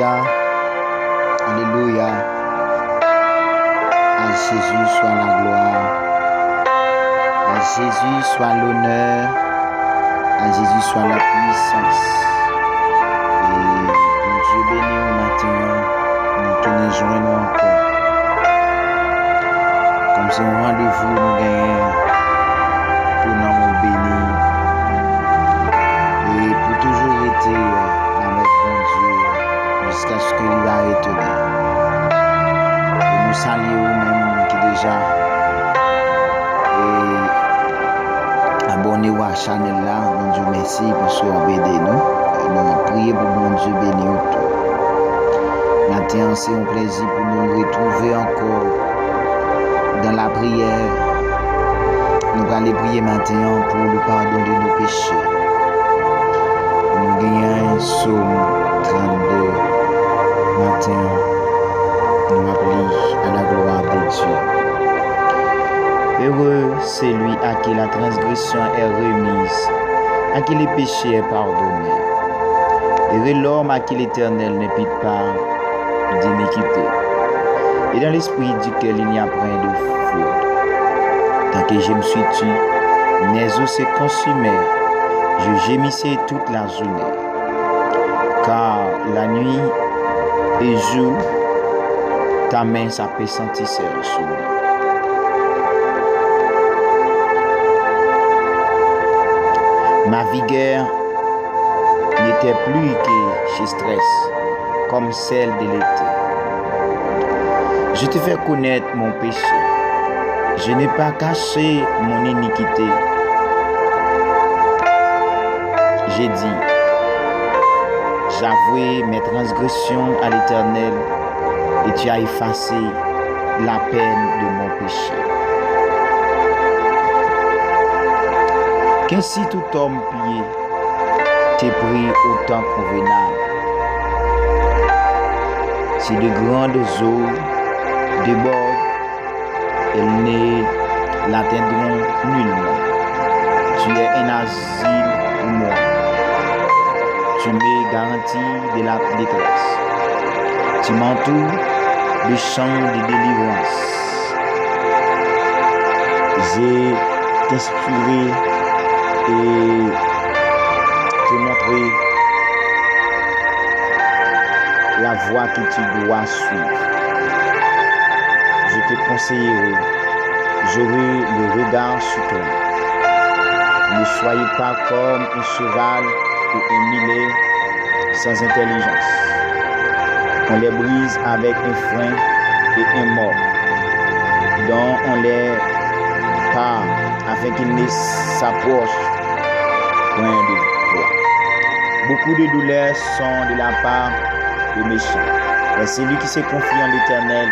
Alléluia. Alléluia. À Jésus soit la gloire. À Jésus soit l'honneur. À Jésus soit la puissance. Et mon Dieu béni au matin, nous te rejoignons encore. Comme si un rendez-vous nous gagnons pour nous bénir. Et pour toujours être avec mon Dieu jusqu'à ce qu'il va retourner. Et nous saluons même qui déjà abonnez-vous à la chaîne là. Mon Dieu merci pour ce que nous. Nous prions pour mon Dieu béni autour. Maintenant c'est un plaisir pour nous retrouver encore dans la prière. Nous allons prier maintenant pour le pardon de nos péchés. Nous gagnons un psaume 32 matin. Nous appelons à la gloire de Dieu. Heureux celui à qui la transgression est remise, à qui les péchés est pardonné. Heureux l'homme à qui l'Éternel ne pite pas d'iniquité. Et dans l'esprit duquel il n'y a point de faute. Tant que je me suis tué, mes os se consumaient, je gémissais toute la journée. Car la nuit et jour, ta main s'appesantissait sur moi. Ma vigueur n'était plus que chez stress, comme celle de l'été. Je te fais connaître mon péché. Je n'ai pas caché mon iniquité. J'ai dit, j'avouais mes transgressions à l'Éternel et tu as effacé la peine de mon péché. Qu'ainsi tout homme pieux t'est pris au temps convenable. Si de grandes eaux débordent, elles ne l'atteindront nullement. Tu es un asile pour moi. Tu me garantis de la détresse. Tu m'entoures de champs de délivrance. J'ai t'inspiré et te montrer la voie que tu dois suivre. Je te conseillerai, j'aurai le regard sur toi. Ne soyez pas comme un cheval ou un mulet sans intelligence. On les brise avec un frein et un mort, dont on les part afin qu'ils ne s'approchent point de toi. Beaucoup de douleurs sont de la part des méchants, mais celui qui se confie en l'Éternel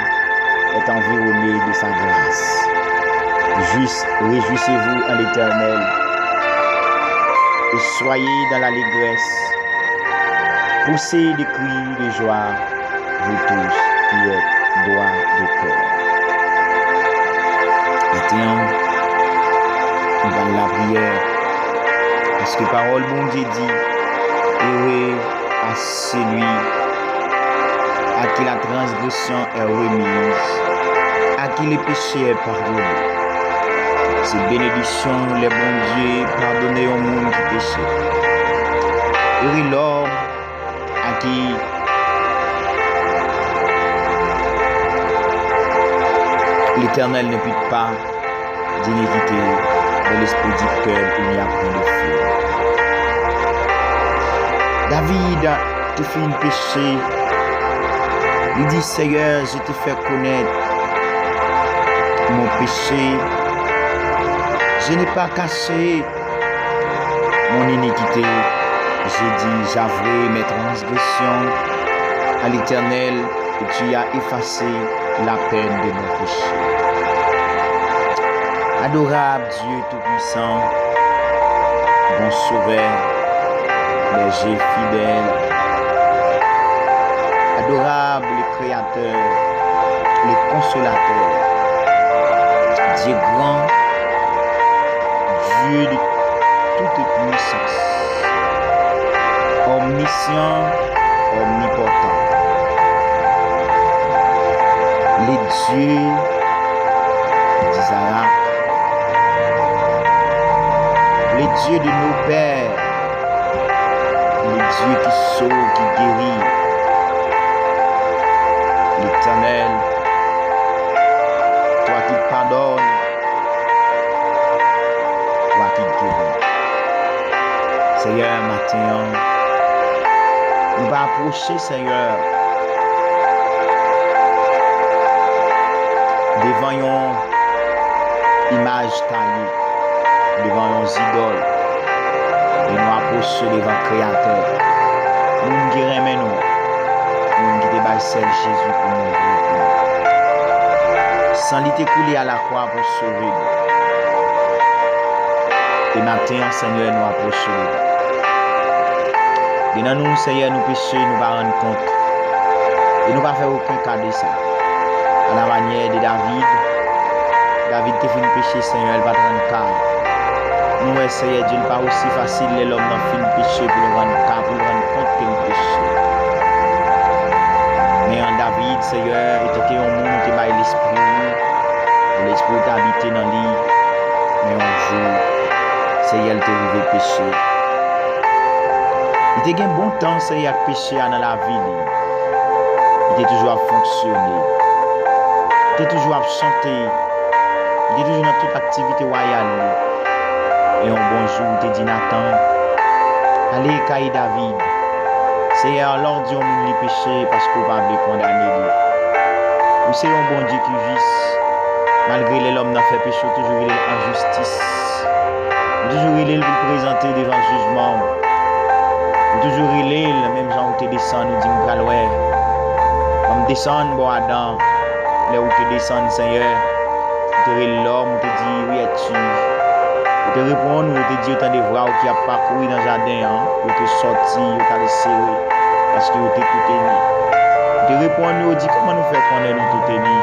est environné de sa grâce. Réjouissez-vous en l'Éternel et soyez dans l'allégresse. Poussez des cris de joie, vous tous qui êtes droits de cœur. Maintenant, nous allons la prière. Parce que parole bon Dieu dit, heureux à celui à qui la transgression est remise, à qui le péché est pardonné. C'est bénédiction, les bons dieux, pardonner au monde qui péchait. Heureux l'homme à qui l'Éternel ne pute pas d'iniquité, dans l'esprit duquel il n'y a point de feu. David te fait un péché. Il dit, Seigneur, je te fais connaître mon péché. Je n'ai pas caché mon iniquité. J'ai dit, j'avouerai mes transgressions à l'Éternel et tu as effacé la peine de mon péché. Adorable Dieu Tout-Puissant, bon Sauveur, berger fidèle, adorable le Créateur, le Consolateur, Dieu grand, Dieu de toute puissance, omniscient, omnipotent. les dieux d'Isaac, les dieux de nos pères, les dieux qui sauvent, qui guérit, l'Éternel, toi qui pardonnes, toi qui guéris. Seigneur, matin, nous va approcher, Seigneur, devant une image taillée, devant une idole, et nous approcher devant le Créateur. Nous qui remet nous qui débat celle Jésus pour nous. Sans lui t'écouler à la croix pour sauver nous. Et maintenant, Seigneur, nous approchons. Et dans nous, Seigneur, nous péchons, nous va rendre compte. Et nous ne va faire aucun cas de ça. À la manière de David, David te fait péché, Seigneur, il va te rendre cas. Nous, Seigneur, Dieu, pas aussi facile, l'homme n'a fait péché pour le rendre cas, pour le rendre compte qu'il péché. Mais en David, Seigneur, il était un monde qui m'a l'esprit, et l'esprit t'a habité dans lui. Mais un jour, Seigneur, il t'a arrivé péché. Il était un bon temps, Seigneur, péché dans la vie. Il était toujours à fonctionner. Il était toujours à chanter. Il était toujours dans toute activité royale. Et un bon jour, il te dit, Nathan, allez, caille David. Seigneur, alors Dieu nous les péchés parce qu'on va les condamner. Vous savez, un bon Dieu qui vit, malgré l'homme n'a fait péché, toujours il est en justice. Toujours il est pour présenter devant le jugement. Toujours il est, même gens où tu descends, nous disons, ouais, comme descendre, bon Adam, là où tu descends, Seigneur, tu es l'homme, tu te dis, oui, es-tu? Tu te réponds, nous te dis, autant de voix qui a parcouru dans le jardin, où tu es sorti, où tu as laissé, parce que tu es tout émis. Tu te réponds, nous dit, comment nous faire connaître nous tout émis?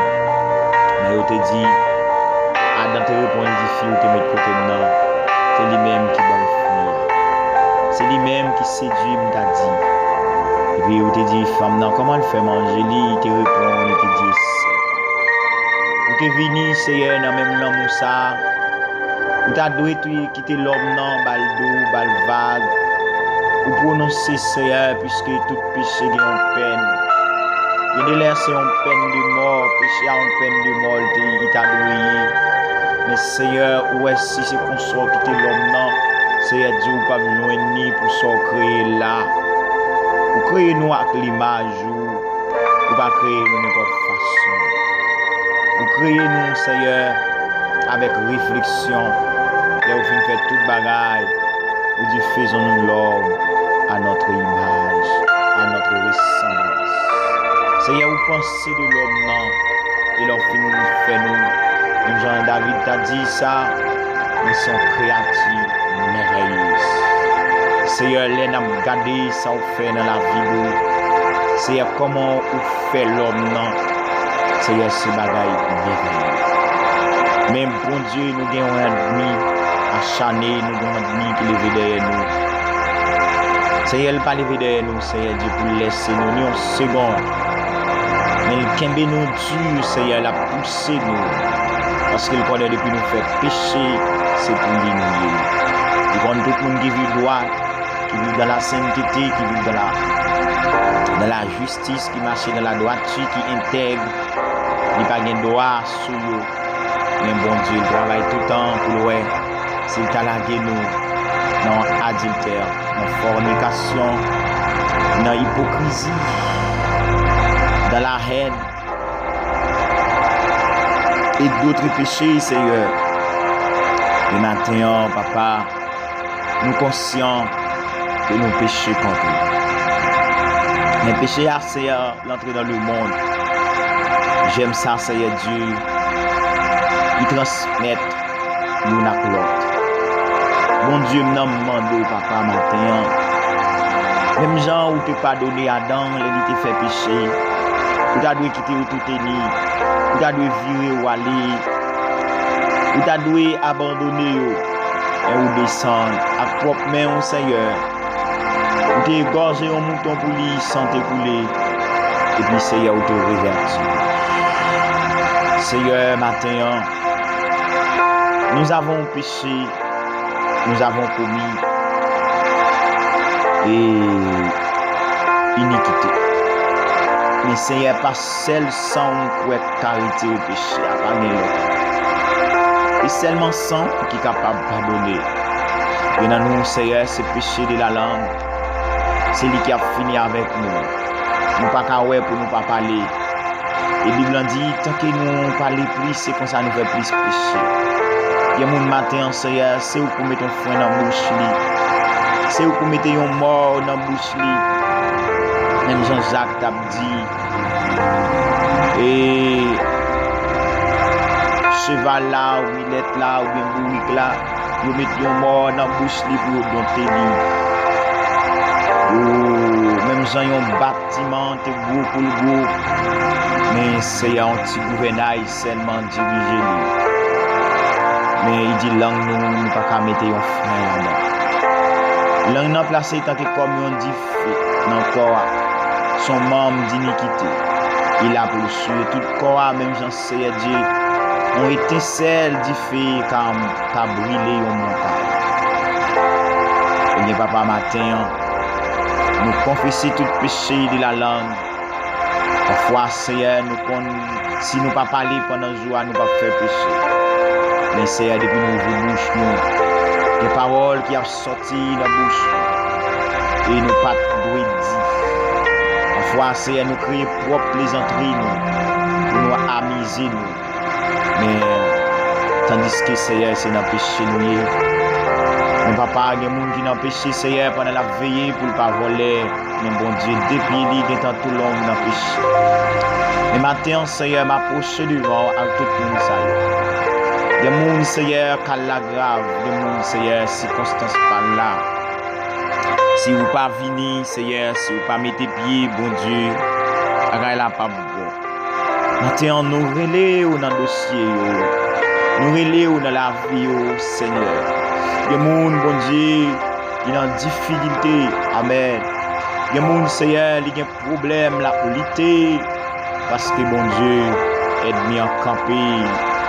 Mais tu te dit, Adam te répond, il dit, fille, où te met de côté maintenant, c'est lui-même qui va me fuir. C'est lui-même qui séduit, m'a dit. Et puis, où te dit, femme, non, comment le fait manger? Il te répond, il te dit, où te venu, Seigneur, dans même l'homme ou ça. Ou t'as doué quitter l'homme non, baldo, balvague. Ou prononcer Seigneur, puisque tout péché est en peine. Il a l'air c'est en peine de mort, péché en peine de mort, il t'a doué. Mais Seigneur, où est-ce si c'est qu'on soit quitter l'homme non? Seigneur Dieu, ou pas besoin ni pour s'en créer là. Ou créer nous avec l'image, ou pas créer nous n'importe façon. Ou créer nous, Seigneur, avec réflexion. Et au fin fait toute bagaille, ou dit faisons-nous l'homme à notre image, à notre ressemblance. Seigneur, vous pensez de l'homme, non? Et leur fin fait nous. Même Jean David t'a dit ça, ils sont créatures merveilleuses. Seigneur, les n'a gardé ça vous fait dans la vie. Seigneur, comment vous fait l'homme, non? Seigneur, ce bagaille merveilleux. Même bon Dieu, nous avons un ennemi acharné, nous avons un ennemi qui levé derrière nous. Seigneur, il pas levé derrière nous, Seigneur Dieu, pour laisser nous une seconde. Mais il kembe nous dur, Seigneur, la pousser nous. Parce qu'il connaît depuis nous faire pécher, c'est pour lui nous. Il connaît tout le monde qui vit droit, qui vit dans la sainteté, qui vit dans la justice, qui marche dans la droiture, qui intègre. Il n'y a pas de droit sur eux. Mais bon Dieu, il travaille tout le temps pour le ouais. S'il t'a lagué nous dans adultère, dans fornication, dans hypocrisie, dans la haine et d'autres péchés, Seigneur. Et maintenant, Papa, nous conscients que nous péchons contre nous. Mais péché, c'est l'entrée dans le monde. J'aime ça, Seigneur Dieu. Ils transmettent l'un à l'autre. Bon Dieu, me demande, Papa, matin. Même gens où tu pas donné à Adam, il te fait pécher. Ou t'as dû quitter tout ennemi. Ou t'as dû virer ou aller. Ou t'as dû abandonner. Et ou descendre à propre main au Seigneur. Ou t'es égorgé un mouton pour lui, sans t'écouler. Et puis Seigneur, ou te révertir. Seigneur, matin, nous avons péché, nous avons commis et iniquité. Mais Seigneur, pas seul sang pour être carité au péché, à pas l'autre. Et seulement sang qui est capable de pardonner. Et dans nous, Seigneur, ce péché de la langue, c'est lui qui a fini avec nous. Nous pas qu'à ouais pour nous pas parler. Et la Bible dit, tant que nous parlons plus, c'est comme ça nous fait plus péché. Il y a mon matin, Seigneur, c'est où pour mettre un frein dans la bouche. C'est où pour mettre un mort dans la bouche. Même Jean-Jacques t'a dit. Et cheval là, ou millette là, ou bien bourrique là, vous mettez un mort dans la bouche pour dompter. Ou même Jean, un bâtiment, t'es gros pour le gros. Mais c'est un petit gouvernail seulement dirigé. Mais il dit langue nous ne pas qu'à mettre un frein là-dedans. Langue n'a placé tant que comme on dit fait dans le corps, son membre d'iniquité. Il a pour le suer tout le corps, même j'en sais Dieu, on étincelle du feu qu'a brûlé au montagne. Et bien papa matin, nous confesser tout péché de la langue. Parfois, Seigneur, si nous ne pas parler pendant le jour, nous ne pas faire péché. Mais Seigneur, depuis nous ouvrons la bouche, nous, les paroles qui ont sorti de la bouche, et nous pas de bruit dit. Parfois, Seigneur, nous créons propre plaisanterie, nous, pour nous amuser, nous. Mais, tandis que Seigneur, c'est dans le péché, nous. Mon papa, il y a des gens qui n'ont péché, Seigneur, pendant la veillée pour ne pas voler. Mais bon Dieu, depuis lui, il est dans tout l'homme dans le péché. Et maintenant, Seigneur, m'approche devant à tout le monde, Seigneur. Il y a des gens, Seigneur, qui ont la grave. Il y a des gens, Seigneur, circonstances par là. Si vous ne pas venir, Seigneur, si vous ne pas mettre pied, bon Dieu, elle n'a pas bon. Maintenant, nous relèvons dans le dossier, nous relèvons dans la vie, Seigneur. Il y a des gens, bon Dieu, qui ont difficulté. Amen. Il y a des gens, Seigneur, qui ont des problèmes là pour lutter. Parce que, bon Dieu, aide-moi à camper.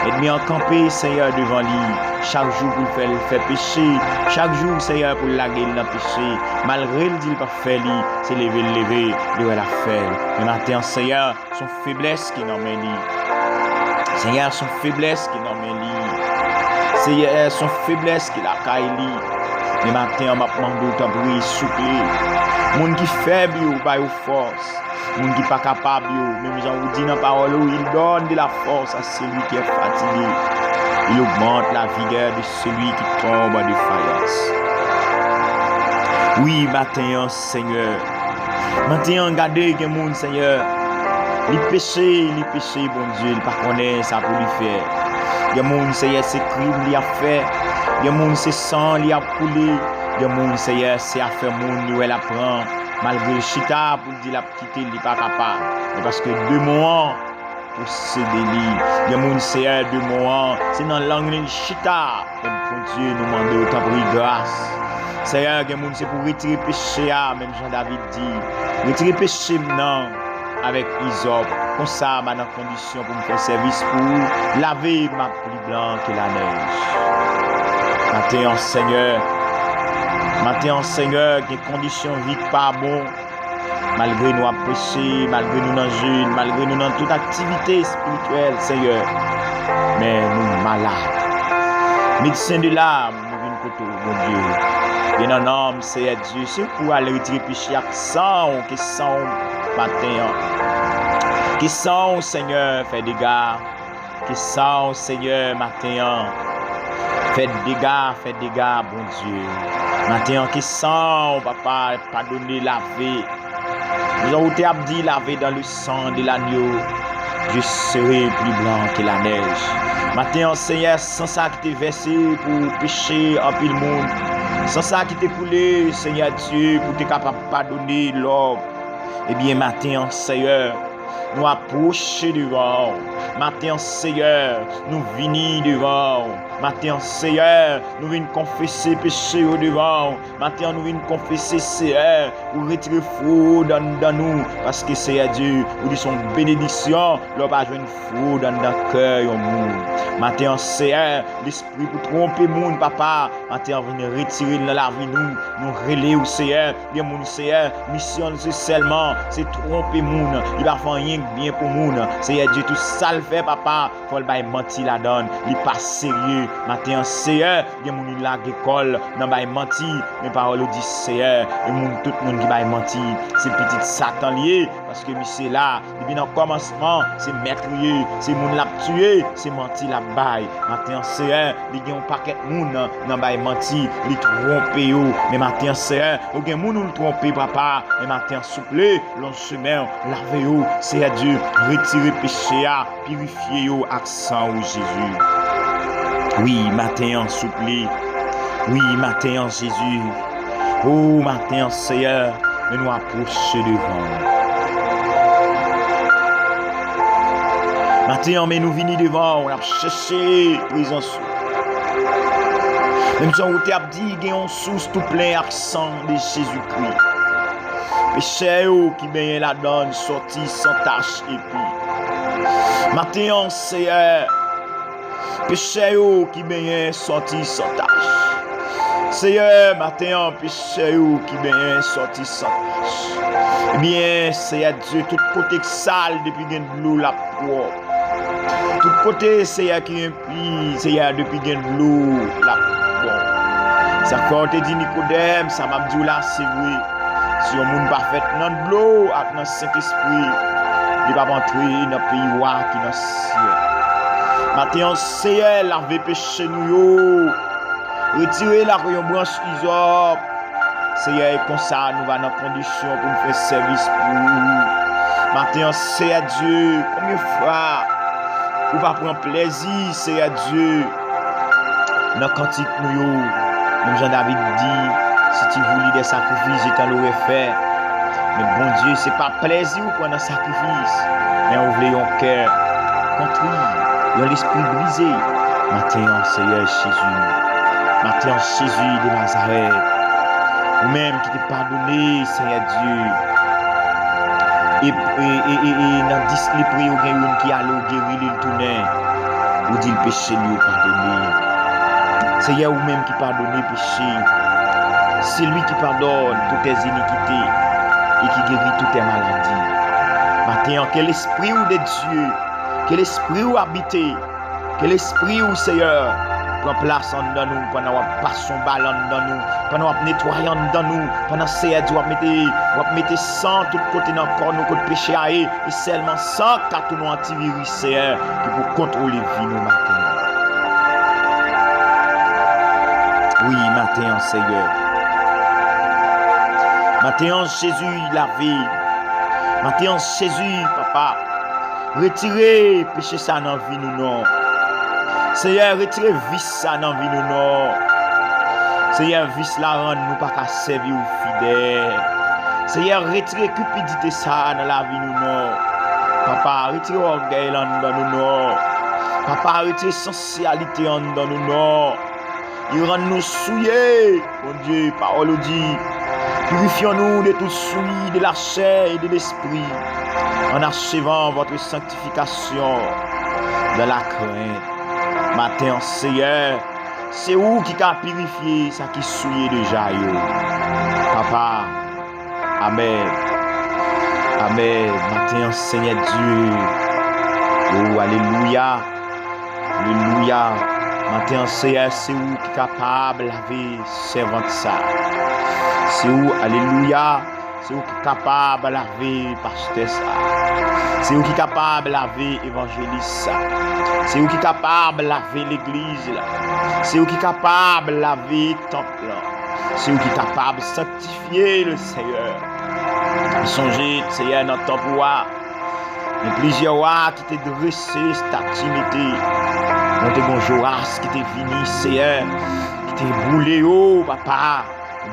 Aide-moi à camper, Seigneur, devant lui. Chaque jour pour le faire pécher. Chaque jour, Seigneur, pour laguer dans le péché. Malgré le dit pas faire, c'est lever, il la faire. Mais maintenant, Seigneur, son faiblesse qui n'emmène lui. Seigneur, son faiblesse qui n'emmène lui. Seigneur, son faiblesse qui la caille lui. Mais maintenant, m'a demandé autant pour souffler. Moun qui faible ou pas ou force. Moun qui pas capable ou même Jean vous dit dans parole où il donne de la force à celui qui est fatigué. Il augmente la vigueur de celui qui tombe en défaillance. Oui, maintenant, Seigneur. Maintenant, regardez que moun, Seigneur. Les péchés, bon Dieu, il pas connaît ça pour lui faire. Il y a moun, Seigneur, c'est crime qu'il a fait. Il y a moun, c'est sang qu'il a coulé. Il y a moun, Seigneur, c'est affaire moun, où elle apprend. Malgré le chita, pour dire la petite, il n'est pas capable. Mais parce que 2 mois, pour ce délit, il y a moun, Seigneur, 2 mois, c'est dans la langue de chita. Même pour Dieu, nous demandons autant pour grâce. Seigneur, il y a moun, c'est pour retirer le péché, même Jean-David dit. Retirer le péché maintenant, avec Isop. Comme ça, dans condition pour me faire service pour laver ma plus blanche que la neige. Maintenant, Seigneur, que les conditions de vie pas bon, malgré nous apprécier, malgré nous dans le jeûne, malgré nous dans toute activité spirituelle, Seigneur, mais nous malades. Médecin de l'âme, nous venons pour mon Dieu. Bien un homme, Seigneur Dieu, c'est pour aller retirer péché à sang, qui sang matin. Qui sang, Seigneur, fait des gars. Qui sang, Seigneur, matin. Fait des dégâts, bon Dieu. Maintenant, qui sang, papa, pardonner, laver. Nous avons été dit laver dans le sang de l'agneau. Je serai plus blanc que la neige. Maintenant, Seigneur, sans ça qui t'est versé pour pécher en pile monde. Sans ça qui t'est coulé, Seigneur Dieu, pour t'être capable de pardonner l'homme. Eh bien, maintenant, Seigneur, nous approcher devant. Matin, Seigneur, nous venons devant. Matin, Seigneur, nous venons confesser péché au devant. Matin, nous venons confesser, Seigneur, pour retirer fraude dans nous. Parce que, Seigneur Dieu, nous disons bénédiction, l'on va jouer une fraude dans le cœur. Matin, Seigneur, l'esprit pour tromper monde, papa. Matin, on vient retirer dans la vie, nous relayer au Seigneur. Bien, mon Seigneur, mission, c'est seulement, c'est tromper monde. Il va faire rien bien pour monde. Seigneur Dieu, tout ça le fait, papa. Faut le bail mentir la donne. Il pas sérieux. Matin, Seigneur, bien, mon il la école, non bail mentir. Mes paroles disent, Seigneur, et tout le monde qui bail mentir. C'est petit Satan lié. Parce que c'est là, depuis dans le commencement, c'est meurtrier, c'est moun l'a tué, c'est menti la baille. Matin, Seigneur, il y a un paquet de moun dans baille menti, il trompe yo. Mais matin, Seigneur, il y a moun nous trompe papa. Mais matin, souple, l'on chemin, lave yo, Seigneur Dieu, retirer péché, purifier yo, accent au Jésus. Oui, matin, souple. Oui, matin, Jésus. Oh, matin, Seigneur, nous approcher devant. Matin, mais nous venons devant, on a cherché présence. Même si on t'a dit qu'il y a une source tout plein accent de Jésus-Christ. Péché qui baigne la donne, sorti sans tache et puis. Matin, Seigneur, péché qui baigne sorti sans tache. Seigneur, matin, péché qui baigne sorti sans tache. Eh bien, Seigneur Dieu, tout côté sale depuis qu'il y a de l'eau la propre. Tout côté, Seigneur qui implie, Seigneur depuis qu'il y a de l'eau la propre. Ça quand te dit Nicodème, ça m'a dit là, c'est vrai. Si on ne pas fait dans de l'eau, avec dans Saint-Esprit, il va pas entrer dans le pays roi qui est dans le ciel. Maintenant, Seigneur, laver péché nous, retirer la branche isop. Seigneur, comme ça, nous allons dans condition pour nous faire service pour vous. Maintenant, Seigneur Dieu, combien de fois, vous va prendre plaisir, Seigneur Dieu, dans le cantique nous, comme Jean-David dit, si tu voulais des sacrifices, je t'en l'aurais fait. Mais bon Dieu, ce n'est pas plaisir ou prendre un sacrifice, mais on voulait un cœur contrit, l'esprit brisé. Maintenant, Seigneur Jésus, maintenant, Jésus de Nazareth, ou-même qui t'est pardonné, Seigneur Dieu. Et dans les prières qui a l'eau guéri, il tournait, ou dit le péché lui pardonné. Seigneur, ou-même qui pardonne le péché, c'est lui qui pardonne toutes tes iniquités et qui guérit toutes tes maladies. Maintenant, quel esprit ou de Dieu, quel esprit ou habité, quel esprit ou Seigneur, prend place en nous, pendant qu'on passe son ballon dans nous, pendant qu'on nettoie dans nous, pendant que Seigneur Dieu va mettre sang tout côté dans le corps, nous côté péché à et seulement sang car tout nous antivirus, Seigneur, qui pour contrôler vie nous matin. Oui, matin, Seigneur. Matin, Jésus, la vie. Matin, Jésus, papa. Retirez péché ça dans la vie, nous, non. Seigneur, retirez vice ça dans la vie, nous, non. Seigneur, vice la rend nous pas qu'à servir ou fidèle. Seigneur, retirez cupidité ça dans la vie, nous, non. Papa, retirez orgueil dans nous, non. Papa, retirez sensualité dans nous, non. Il rend nous souillés, mon Dieu, parole dit. Purifions-nous de tout souillé de la chair et de l'esprit, en achevant votre sanctification de la crainte. Matin, Seigneur, c'est où qui a purifié ça qui souillé déjà, yo. Papa, Amen. Amen. Matin, Seigneur Dieu. Oh, alléluia. Alléluia. Matin, Seigneur, c'est où qui est capable de laver servante ça. C'est où, alléluia, c'est où qui est capable de laver pasteur ça. C'est où qui est capable de laver évangéliste ça. C'est où qui est capable de laver l'église là. C'est où qui est capable de laver temple là. C'est où qui est capable de sanctifier le Seigneur. Songez, Seigneur, dans ton pouvoir. Il y a plusieurs rois qui t'ont dressé statue. On te bon Joras qui t'est fini, Seigneur, qui t'est boulé, oh papa.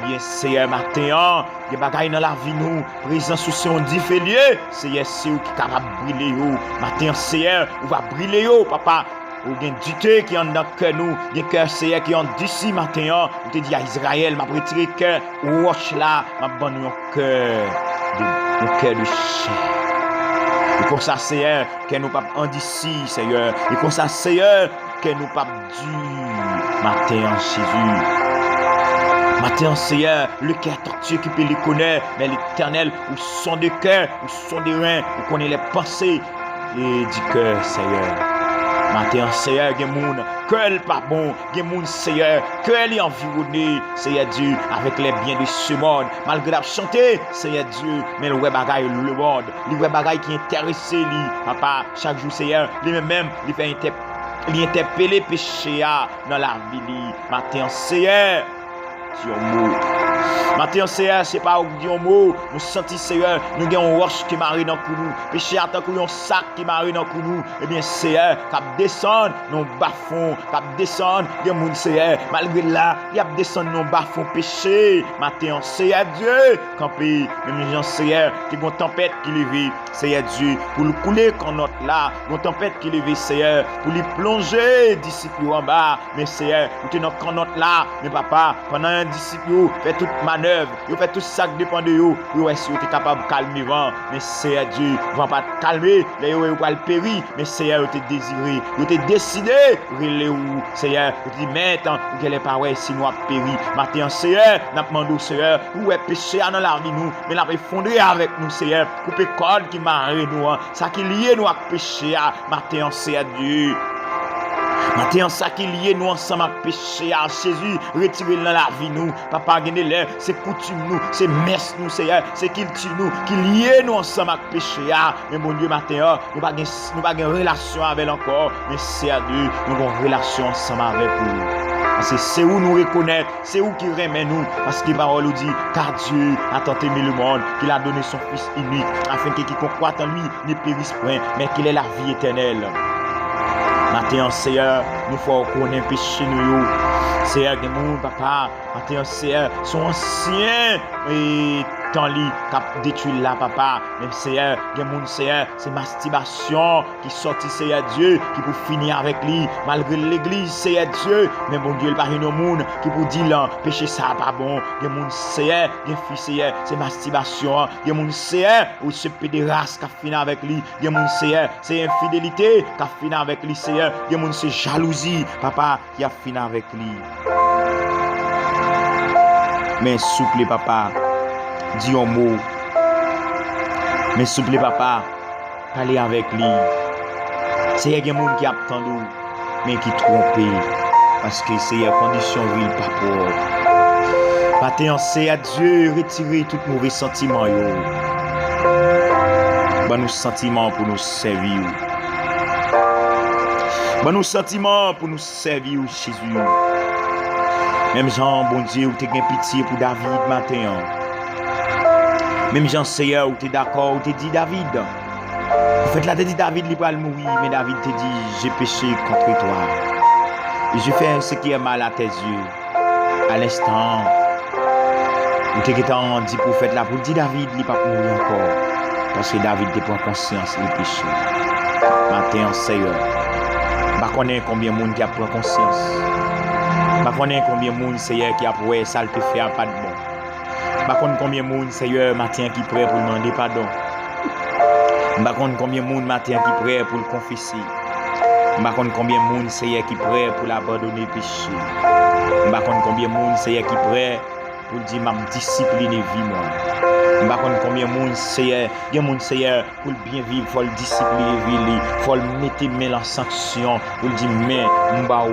bien Seigneur matin, des bagailles dans la vie nous, présent sous son diffélier, Seigneur, c'est où qui capable briller yo. Matin Seigneur, on va briller yo, papa. Ou gen dité qui en dans cœur nous, des cœur Seigneur qui en d'ici matin, on te dit à Israël, m'a retiré cœur, roche là, m'a banni un cœur de chair. Et comme ça Seigneur, que nous pas en d'ici Seigneur, et comme ça Seigneur, que nous pas du matin en Jésus. Matin Seigneur, le cœur tortueux qui peut les connaître, mais l'Éternel, où sont des cœurs, où sont des reins, où connaît les pensées et du cœur Seigneur. Matin Seigneur, il y a des gens que pas bon, il y a des gens Seigneur, que est environné, Seigneur Dieu, avec les biens de ce monde. Malgré la chanter, Seigneur Dieu, mais le web bagaille le monde, le web bagaille qui intéresse lui, papa, chaque jour Seigneur, lui-même, il fait interpeller péché dans la vie. Matin Seigneur, Dieu mot. Matin Seigneur, c'est pas Dieu mot, nous sentons Seigneur, nous avons une roche qui marie dans nous, péché attend que un sac qui marie dans nous, et bien Seigneur, cap descend nos bas-fonds, cap descend des monde Seigneur, malgré là, il y a descend nos bas-fonds péché. Matin Seigneur Dieu, campé, même Jean Seigneur, qui une tempête qui lève, Seigneur Dieu, pour le couler quand notre là, une tempête qui lève Seigneur, pour lui plonger disciple en bas, mais Seigneur, nous tenons quand notre là, mais papa, pendant un disciple fait toute manœuvre, vous faites tout ça qui dépend de vous, vous êtes capable de calmer vent, mais Seigneur Dieu, vous ne pas calmer, les vous pas le périr, mais Seigneur, vous êtes désiré, vous êtes décidé, relais vous, Seigneur, vous dites maintenant, vous n'allez pas ouais si nous avons péri, maintenant Seigneur, nous demandons Seigneur, où est péché dans la vie nous, mais nous avons fondé avec nous Seigneur, couper corde qui marre nous, ça qui lié nous avec péché, maintenant Seigneur Dieu. Maintenant, ça qui lié nous ensemble avec péché à Jésus, retirez dans la vie nous. Papa, gagné c'est coutume nous, c'est messe nous, Seigneur, c'est culture nous, qui lié nous ensemble avec péché. Mais mon Dieu, maintenant, nous pas une relation avec encore, mais c'est à Dieu, nous avons une relation ensemble avec vous. Parce que c'est où nous reconnaître, c'est où qui remet nous, parce que la parole nous dit, car Dieu a tant aimé le monde, qu'il a donné son Fils unique, afin que quiconque croit en lui ne périsse point, mais qu'il ait la vie éternelle. Matin, Seigneur, nous faut connaître péché nous. Seigneur, des gens, papa, matin, Seigneur, sont anciens et tant li cap détruit là, papa. Même Seigneur, des gens, Seigneur, c'est masturbation qui sortit, Seigneur Dieu, qui pour finir avec lui, malgré l'église, Seigneur Dieu. Mais bon Dieu, il parle de monde qui pour dire là, péché ça pas bon. Des gens, Seigneur, des filles, Seigneur, c'est masturbation. Des gens, Seigneur, ou ce pédéraste qui finit avec lui. Des gens, Seigneur, c'est infidélité qui finit avec lui, Seigneur. Des gens, c'est jalousie, papa, qui a fini avec lui. Mais souple, papa, dis un mot. Mais souple, papa, parlez avec lui. C'est il y a des gens qui attendent, mais qui trompent. Parce que c'est une condition ville pas pour. Matin, c'est à Dieu retirer tout mauvais sentiment. Bon, nos sentiments pour nous servir. Bon, nos sentiments pour nous servir, Jésus. Même Jean, bon Dieu, où tu as pitié pour David matin. Même Jean, Seigneur, où tu es d'accord, où tu dit David. En fait, là, tu dit David, il va mourir, mais David te dit, j'ai péché contre toi. Et je fais ce qui est mal à tes yeux. À l'instant où tu es dit prophète là, pour dire David, il ne va pas mourir encore. Parce que David te prend conscience du péché. Matin, Seigneur. Je ne connais pas combien de monde qui a pris conscience. Je ne connais pas combien de monde, Seigneur, qui a pris ça, te fait pas de bon. Je ne connais pas combien de monde, Seigneur, matin qui prêt pour demander pardon. Je ne connais pas combien de monde, matin qui prêt pour le confesser. Je ne connais pas combien de monde, Seigneur, qui prêt pour l'abandonner le péché. Je ne connais pas combien de monde, Seigneur, qui prêt pour dire, m'a discipliner vie, moi. Je ne sais pas combien de monde, Seigneur, il y a des gens, Seigneur, pour le bien vivre, il faut le discipliner, il faut le mettre en sanction, pour le dire, mais, je ne vais pas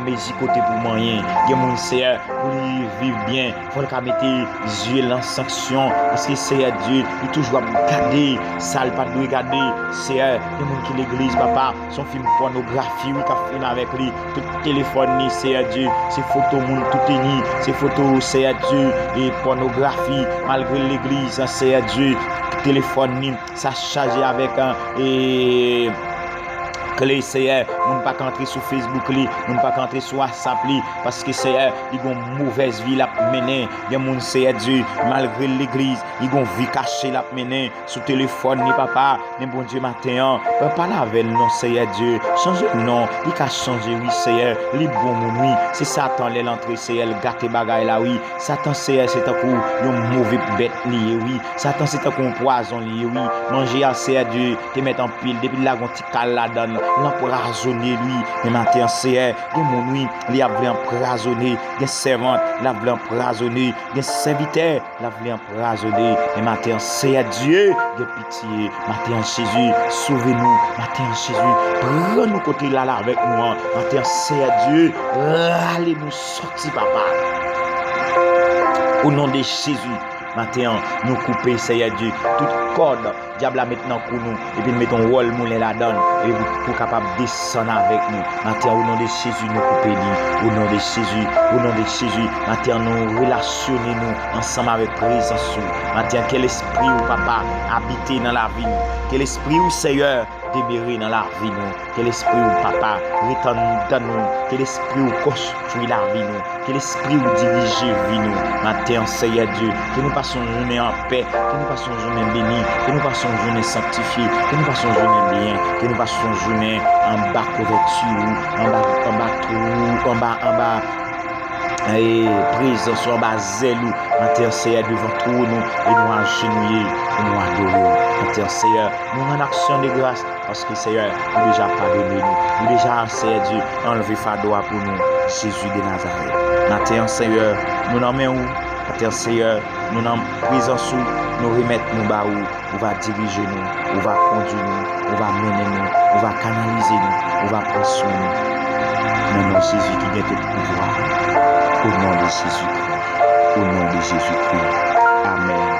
mes côtés pour moi. Il y a des gens, Seigneur, pour vivre bien, il faut le mettre les yeux en sanction, parce que Seigneur Dieu, il toujours regarder, ça ne pas de regarder, Seigneur, il y a des gens qui l'église, papa, son film pornographie, oui, qui fait avec lui, tout téléphone, Seigneur Dieu, ses photos, tout est ni, ses photos, Seigneur Dieu, et pornographie, malgré l'église. Seigneur Dieu, téléphone, ça chargé avec un clé Seigneur, on pas entrer sur Facebook li, on pas entrer sur WhatsApp li parce que Seigneur, ils ont mauvaise vie la mener. Il y a mon Seigneur Dieu malgré l'église, ils ont vie cachée la mener sur téléphone ni papa, ni bon Dieu matin. Pas la avec non Seigneur Dieu, changer non, il a changé oui Seigneur, li bon mon oui, c'est Satan l'entrée Seigneur gâter bagaille là oui. Satan Seigneur c'est un coup un mauvais bête lié oui. Satan c'est un coup poison lié oui. Manger à Seigneur Dieu, te mettre en pile depuis là gon ti cal la donne, l'empoisonner lui. Mais matin Seigneur, gen mon oui, li a voulu empoisonner, gen servante, la voulu empoisonner, gen serviteur, la voulu empoisonner. Mais matin Seigneur Dieu, gen pitié, matin Jésus, sauvez-nous, matin Jésus, prends-nous côté là avec nous. Matin Seigneur Dieu, allez nous sortir papa. Au nom de Jésus, maintenant, nous couper, Seigneur Dieu, toute corde, diable a maintenant pour nous, et puis mettons rôle moulin la donne, et pour capable descendre avec nous. Maintenant, au nom de Jésus, nous couper lui. Au nom de Jésus, au nom de Jésus, maintenant, nous relationner nous ensemble avec présence. Maintenant, quel esprit ou papa habiter dans la vie, quel esprit ou Seigneur demeurer dans la vie nous, quel esprit ou papa retourne dans nous, quel esprit ou construire la vie nous, quel esprit ou diriger vie nous. Maintenant, Seigneur Dieu, que nous passons une journée en paix, que nous passons une journée bénie, que nous passons une journée sanctifiée, que nous passons une journée bien, que nous passons une journée en bas couverture, en bas et présence en bas zèle, maintenant Seigneur devant tout nous et nous agenouiller et nous adorer. Maintenant Seigneur, nous en action de grâce parce que Seigneur, nous déjà pardonné nous déjà Seigneur Dieu enlevé fardeau pour nous, Jésus de Nazareth. Maintenant Seigneur, nous nommons où? Maintenant Seigneur, nous en présence nous remettre nous bas où va diriger nous, où va conduire nous, où va mener nous, où va canaliser nous, où va prendre soin nous. Mon nom Jésus qui vient te pouvoir. Au nom de Jésus-Christ. Au nom de Jésus-Christ. Amen.